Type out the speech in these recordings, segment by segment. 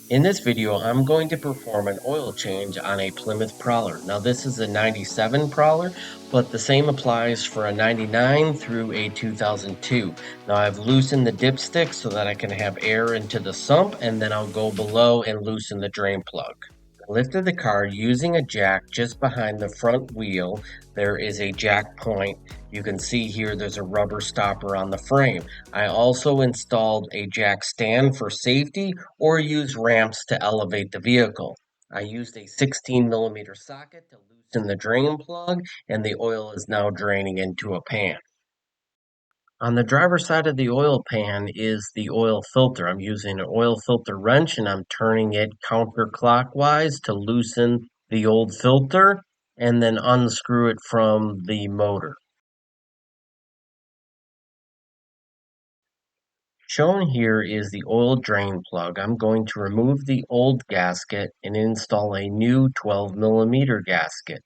In this video, I'm going to perform an oil change on a Plymouth Prowler. Now, this is a 97 Prowler, but the same applies for a 99 through a 2002. Now, I've loosened the dipstick so that I can have air into the sump, and then I'll go below and loosen the drain plug. I lifted the car using a jack just behind the front wheel. There is a jack point. You can see here there's a rubber stopper on the frame. I also installed a jack stand for safety or use ramps to elevate the vehicle. I used a 16mm socket to loosen the drain plug, and the oil is now draining into a pan. On the driver's side of the oil pan is the oil filter. I'm using an oil filter wrench and I'm turning it counterclockwise to loosen the old filter and then unscrew it from the motor. Shown here is the oil drain plug. I'm going to remove the old gasket and install a new 12mm gasket.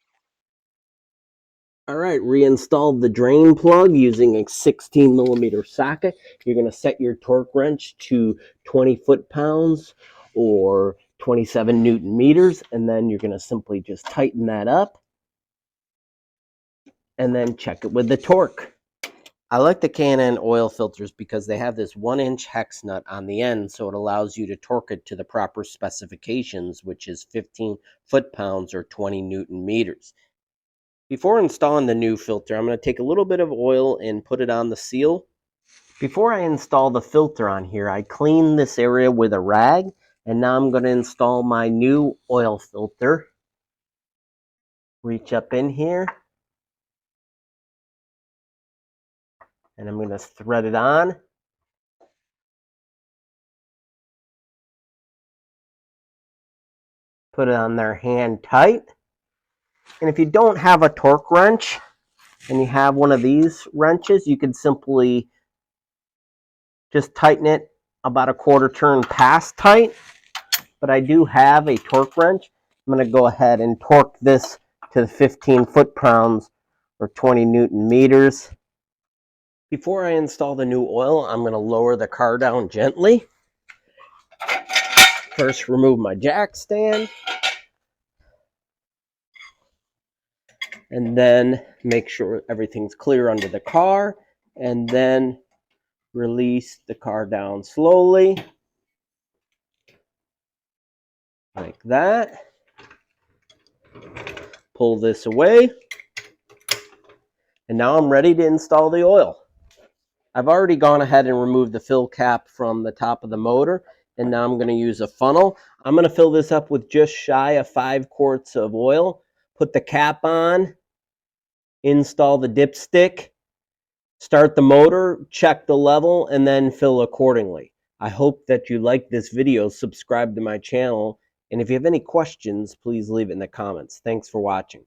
All right, reinstall the drain plug using a 16mm socket. You're going to set your torque wrench to 20 foot-pounds or 27 Newton meters, and then you're going to simply just tighten that up and then check it with the torque. I like the K&N oil filters because they have this 1-inch hex nut on the end, so it allows you to torque it to the proper specifications, which is 15 foot-pounds or 20 Newton meters. Before installing the new filter, I'm going to take a little bit of oil and put it on the seal. Before I install the filter on here, I clean this area with a rag, and now I'm going to install my new oil filter. Reach up in here, and I'm going to thread it on. Put it on there hand tight. And if you don't have a torque wrench and you have one of these wrenches, you can simply just tighten it about a quarter turn past tight. But I do have a torque wrench. I'm going to go ahead and torque this to 15 foot-pounds or 20 Newton meters. Before I install the new oil, I'm going to lower the car down gently. First, remove my jack stand. And then make sure everything's clear under the car, and then release the car down slowly, like that. Pull this away, and now I'm ready to install the oil. I've already gone ahead and removed the fill cap from the top of the motor, and now I'm going to use a funnel. I'm going to fill this up with just shy of 5 quarts of oil, put the cap on, install the dipstick, start the motor, check the level, and then fill accordingly. I hope that you like this video, subscribe to my channel, and if you have any questions, please leave it in the comments. Thanks for watching.